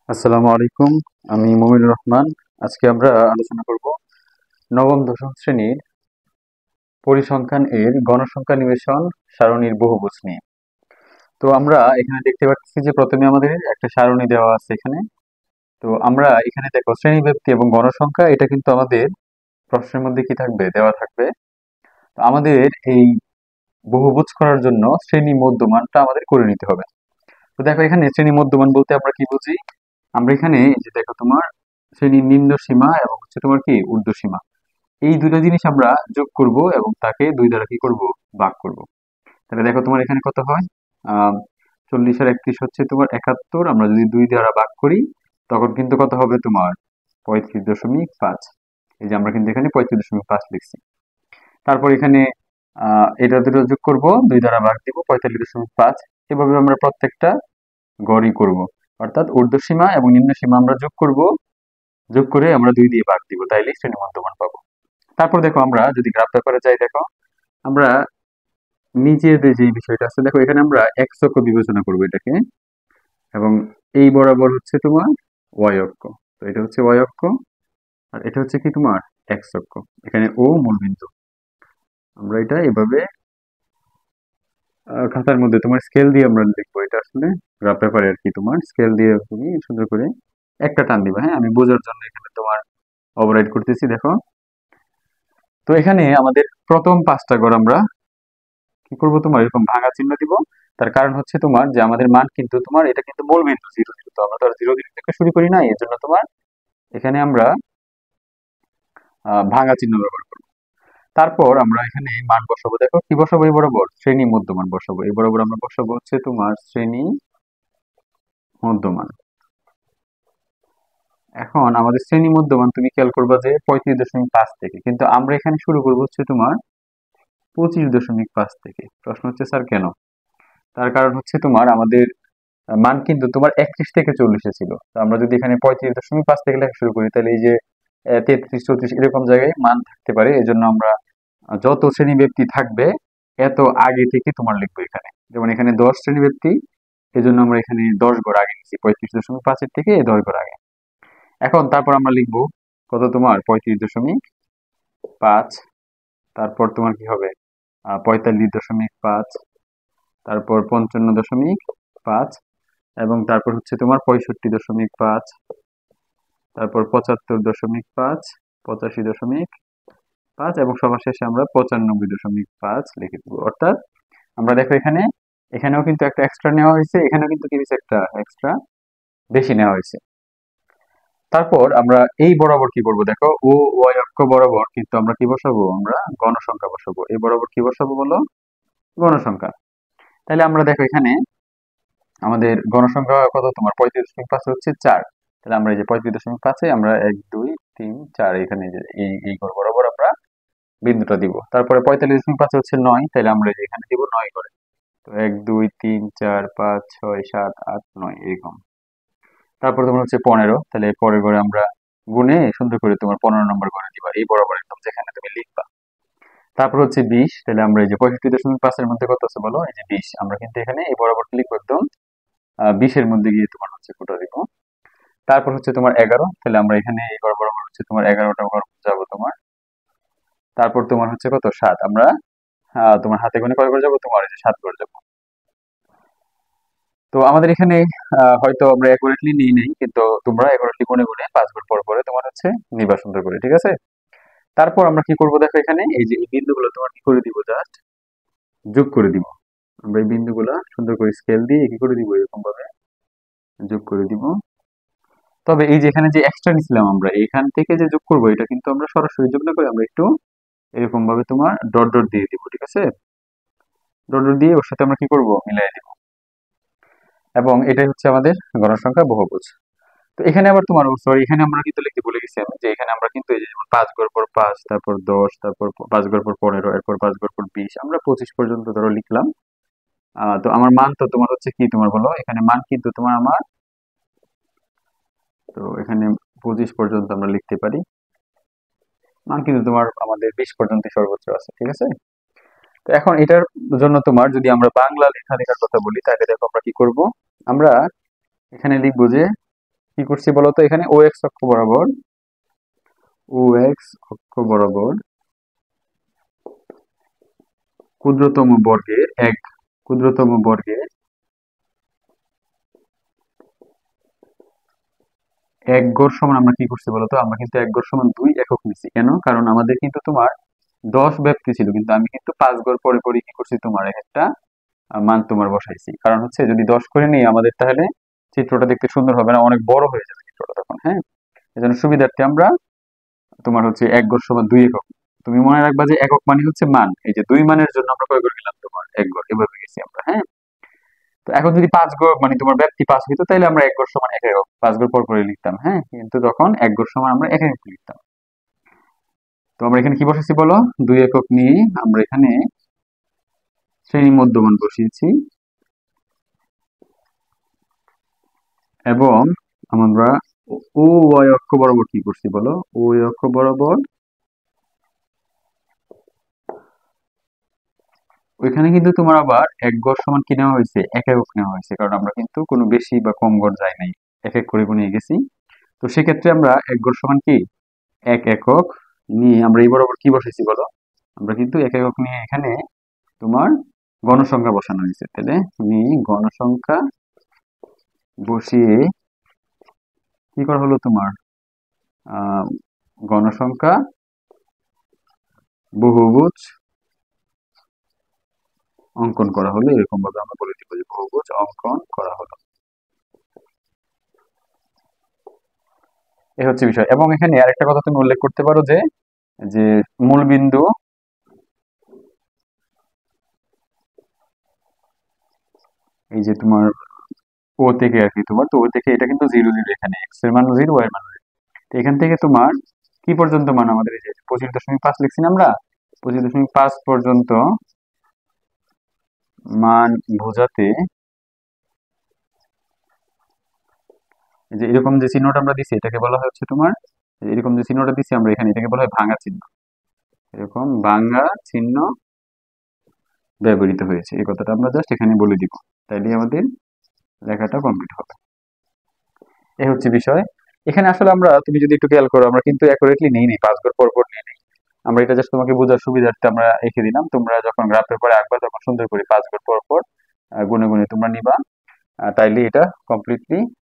আসসালামু আলাইকুম। আমি মুমিনুর রহমান। আজকে আমরা আলোচনা করব নবম দশম শ্রেণীর পরিসংখ্যান এর গণসংখ্যা নিবেশন সারণীর বহুভুজ নিয়ে। তো আমরা এখানে দেখতে পাচ্ছি যে প্রথমে আমাদের একটা সারণী দেওয়া আছে এখানে। তো আমরা এখানে দেখো শ্রেণী ব্যাপ্তি এবং গণসংখ্যা এটা কিন্তু আমাদের প্রশ্নের মধ্যে কি থাকবে, দেওয়া থাকবে। তো আমাদের এই বহুভুজ করার জন্য শ্রেণী মধ্যমানটা আমাদের করে নিতে হবে। তো দেখো এখানে শ্রেণী মধ্যমান বলতে আমরা কি বুঝি। আমরা এখানে এই যে দেখো তোমার শ্রেণীর নিম্ন সীমা এবং হচ্ছে তোমার কি ঊর্ধ্ব সীমা, এই দুটো জিনিস আমরা যোগ করব এবং তাকে দুই দ্বারা কি করব, ভাগ করব। তাহলে দেখো তোমার এখানে কত হয়, 40 আর 31 হচ্ছে তোমার 71। আমরা যদি দুই দ্বারা ভাগ করি তখন কিন্তু কত হবে তোমার 35.5। এই যে আমরা কিন্তু এখানে 35.5 লিখছি। তারপর এখানে এটা দুটো যোগ করব, দুই দ্বারা ভাগ দিব 45.5। এভাবে আমরা প্রত্যেকটা গড়ই করব, অর্থাৎ ঊর্ধ্ব সীমা এবং নিম্ন সীমা আমরা যোগ করব, যোগ করে আমরা দুই দিয়ে ভাগ দিব, তাইলে শ্রেণী মধ্যমান পাবো। তারপর দেখো আমরা যদি গ্রাফ পেপারে যাই, দেখো আমরা নিচের যে বিষয়টা আছে, দেখো এখানে আমরা এক্স অক্ষ বিবেচনা করবো এটাকে, এবং এই বরাবর হচ্ছে তোমার ওয়াই অক্ষ। তো এটা হচ্ছে ওয়াই অক্ষ, আর এটা হচ্ছে কি তোমার এক্স অক্ষ। এখানে ও মূলবিন্দু। আমরা এটা এভাবে খাতার মধ্যে তোমার স্কেল দিয়ে আমরা লিখবো। এটা আসলে গ্রাফ পেপারে আর কি, তোমার স্কেল দিয়ে তুমি সুন্দর করে একটা টান দিবা। হ্যাঁ, আমি বোঝার জন্য এখানে তোমার ওভাররাইট করতেছি, দেখো। তো এখানে আমাদের প্রথম 5টা ঘর আমরা কি করব, তোমার এরকম ভাঙা চিহ্ন দিব। তার কারণ হচ্ছে তোমার যে আমাদের মান কিন্তু তোমার এটা কিন্তু মূল বিন্দু 0 0, তো আমরা তো আর 0 0 থেকে শুরু করি না, এর জন্য তোমার এখানে আমরা ভাঙা চিহ্ন ব্যবহার করব। তারপর আমরা এখানে মান বসাবো, দেখো কি বসাবো, এই বরাবর শ্রেণী মধ্যমান বসাবো। এই বরাবর আমরা বসাবো হচ্ছে তোমার শ্রেণী মধ্যমান। এখন আমাদের শ্রেণী মধ্যমান তুমি খেয়াল করবা যে 35.5 থেকে, কিন্তু আমরা এখানে শুরু করবো হচ্ছে তোমার 25.5 থেকে। প্রশ্ন হচ্ছে স্যার কেন? তার কারণ হচ্ছে তোমার আমাদের মান কিন্তু তোমার 31 থেকে 40 ছিল। তো আমরা যদি এখানে 35.5 থেকে লেখা শুরু করি, তাহলে এই যে 33 34 এরকম জায়গায় মান থাকতে পারে। এই জন্য আমরা যত শ্রেণী ব্যক্তি থাকবে এত আগে থেকে তোমার লিখবো এখানে। যেমন এখানে 10 শ্রেণী ব্যক্তি, এই জন্য আমরা এখানে 10 ঘর আগে নিচ্ছি, 35.5 থেকে 10 ঘর আগে। এখন তারপর আমরা লিখবো কত, তোমার 35.5। তারপর তোমার কি হবে, 45.5, তারপর 55.5, এবং তারপর হচ্ছে তোমার 65.5, তারপর 75.5, 85.5, এবং সবার শেষে আমরা 95.5 লিখে দেবো। অর্থাৎ আমরা দেখো এখানে, এখানেও কিন্তু একটা এক্সট্রা নেওয়া হয়েছে, এখানেও কিন্তু কি হয়েছে, একটা এক্সট্রা বেশি নেওয়া হয়েছে। তারপর আমরা এই বরাবর কি করব, দেখো ও ওয়াই অক্ষ বরাবর কিন্তু আমরা কি বসাবো, আমরা গণসংখ্যা বসাবো। এই বরাবর কি বসাবো বলো, গণসংখ্যা। তাহলে আমরা দেখো এখানে আমাদের গণসংখ্যা কত, তোমার 35.5 হচ্ছে 4। তাহলে আমরা এই যে 35.5-এ আমরা 1 2 3 4 এখানে যে এই ঘর বরাবর আমরা বিন্দুটা দিব। তারপরে 45.5 হচ্ছে 9, তাহলে আমরা এই যে এখানে দিব 9 করে। তো 1 2 3 4 5 6 7 8 9 এরকম। তারপর তোমার হচ্ছে 15, তাহলে পরের ঘরে আমরা গুনে সুন্দর করে তোমার 15 নম্বর করে দিবা, এই বরাবর একদম যেখানে তুমি লিখবা। তারপর হচ্ছে 20, তাহলে আমরা এই যে 65.5 এর মধ্যে কত আছে বলো, এই যে 20, আমরা কিন্তু এখানে এই বরাবর লিখবো একদম 20-এর মধ্যে গিয়ে তোমার হচ্ছে কোটা দিব। তারপর হচ্ছে তোমার 11, তাহলে আমরা এখানে এই ঘর বরাবর হচ্ছে তোমার 11টা ঘর যাবো তোমার। তারপর তোমার হচ্ছে কত, 7, আমরা তোমার হাতে গোনে কয় ঘর যাবো, তোমার এই যে 7 ঘর যাবো। তো আমাদের এখানে হয়তো আমরা অ্যাকুরেটলি নিই নাই, কিন্তু তোমরা অ্যাকুরেটলি গুনে গুনে 5 ঘর পর পরে তোমার হচ্ছে নিবা সুন্দর করে, ঠিক আছে। তারপর আমরা কি করবো, দেখো এখানে এই যে এই বিন্দুগুলো তোমার কি করে দিব, জাস্ট যোগ করে দিব। আমরা এই বিন্দুগুলা সুন্দর করে স্কেল দিয়ে কি করে দিব, এরকম ভাবে যোগ করে দিব। তবে এই যে এখানে যে এক্সট্রা নিছিলাম আমরা, এখান থেকে যে যোগ করবো এটা কিন্তু আমরা সরাসরি যোগ না করে আমরা একটু এরকম ভাবে তোমার ডট ডট দিয়ে দিব, ঠিক আছে। ডট ডট দিয়ে ওর সাথে আমরা কি করব, মিলাই দিব। এবং এটাই হচ্ছে আমাদের গণসংখ্যা বহুভুজ। তো এখানে আবার তোমার সরি, এখানে আমরা কিন্তু লিখতে ভুলে গেছি আমি, যে এখানে আমরা কিন্তু এই যে যেমন 5 ঘর পর 5, তারপর 10, তারপর 5 ঘর পর 15, এরপর 5 ঘর পর 20, আমরা 25 পর্যন্ত ধরো লিখলাম। তো আমার মান তো তোমার হচ্ছে কি, তোমার বলো এখানে মান কিন্তু তোমার আমার, তো এখানে 25 পর্যন্ত আমরা লিখতে পারি। মান কিন্তু তোমার আমাদের 20 পর্যন্ত সর্বোচ্চ আছে, ঠিক আছে। তো এখন এটার জন্য তোমার যদি আমরা বাংলা লেখার কথা বলি, তাহলে দেখো আমরা কি করব, আমরা এখানে লিখবো যে কি করছি বলতো, এখানে ও এক্স অক্ষ বরাবর, ও এক্স অক্ষ বরাবর ক্ষুদ্রতম বর্গের এক, ক্ষুদ্রতম বর্গের এক গড় সমান আমরা কি করছি বলতো, আমরা কিন্তু এক গড় সমান 2 একক নিছি। কেন? কারণ আমাদের কিন্তু তোমার 10 ব্যাপ্তি ছিল, কিন্তু আমি কিন্তু 5 গড় পরে পরে কি করছি, তোমার একটা মান তোমার বসাইছি। কারণ হচ্ছে যদি 10 করে নিই আমাদের তাহলে চিত্রটা দেখতে সুন্দর হবে না, অনেক বড় হয়ে যাবে চিত্রটা তখন। হ্যাঁ, এজন্য সুবিধার্থে আমরা তোমার হচ্ছে এক গড় সমান 2 একক। তুমি মনে রাখবা যে একক মানে হচ্ছে মান, এই যে 2 মানের জন্য আমরা কয় গড় নিলাম, তোমার এক গড়, এভাবে গেছি আমরা। হ্যাঁ, তো এখন যদি 5 গড় মানে তোমার ব্যাপ্তি 5 হইতো, তাহলে আমরা এক গড় সমান এক একক 5 গড় পর পরে লিখতাম। হ্যাঁ, কিন্তু তখন এক গড় সমান আমরা এক একক লিখতাম। তো আমরা এখানে কি বসেছি বলো, 2 একক নিয়ে আমরা এখানে শ্রেণী মধ্যমান বসিয়েছি, এবং আমরা ও ওয়াই অক্ষ বরাবর কি করছি বলো, ও ওয়াই অক্ষ বরাবর ওইখানে কিন্তু তোমার আবার এক গড় সমান কি নেওয়া হয়েছে, এক একক নেওয়া হয়েছে। কারণ আমরা কিন্তু কোনো বেশি বা কম গড় যাই নাই, এক এক করে নিয়ে গেছি। তো সেক্ষেত্রে আমরা এক গড় সমান কি এক একক নিয়ে আমরা এই বরাবর কি বসেছি বলো, আমরা কিন্তু এক একক নিয়ে এখানে তোমার গণসংখ্যা বসানো হয়েছে। তাহলে তুমি গণসংখ্যা বসিয়ে কি করা হলো তোমার, আহ গণসংখ্যা বহুভুজ অঙ্কন করা হলো, এরকম ভাবে আমরা বলে দিব যে বহুভুজ অঙ্কন করা হলো। এই হচ্ছে বিষয়। এবং এখানে আরেকটা কথা তুমি উল্লেখ করতে পারো যে যে মূল বিন্দু, এই যে তোমার ও থেকে আর কি, তোমার তো ও থেকে এটা কিন্তু 0 0, এখানে এক্স এর মান 0, ওয়াই এর মান 0। তো এখান থেকে তোমার কি পর্যন্ত মান আমাদের, এই যে 25.5 লিখছি না আমরা, 25.5 পর্যন্ত মান বোঝাতে এই যে এরকম যে চিহ্নটা আমরা দিছি এটাকে বলা হয় হচ্ছে তোমার, এরকম যে চিহ্নটা দিছি আমরা এখানে এটাকে বলা হয় ভাঙা চিহ্ন। এরকম ভাঙা চিহ্ন ব্যবহৃত হয়েছে, এই কথাটা আমরা জাস্ট এখানে বলে দিব, তাইলে আমাদের লেখাটা কমপ্লিট হবে। এই হচ্ছে বিষয়। এখানে আসলে আমরা, তুমি যদি একটু খেয়াল করো, আমরা কিন্তু অ্যাকুরেটলি নেই নেই, 5 গড় পর পর নেই নেই। আমরা এটা জাস্ট তোমাকে বোঝার সুবিধার্থে আমরা এঁকে দিলাম। তোমরা যখন গ্রাফের পরে আঁকবা তখন সুন্দর করে 5 গড় পর পর গুনে গুনে তোমরা নিবা, তাইলে এটা কমপ্লিটলি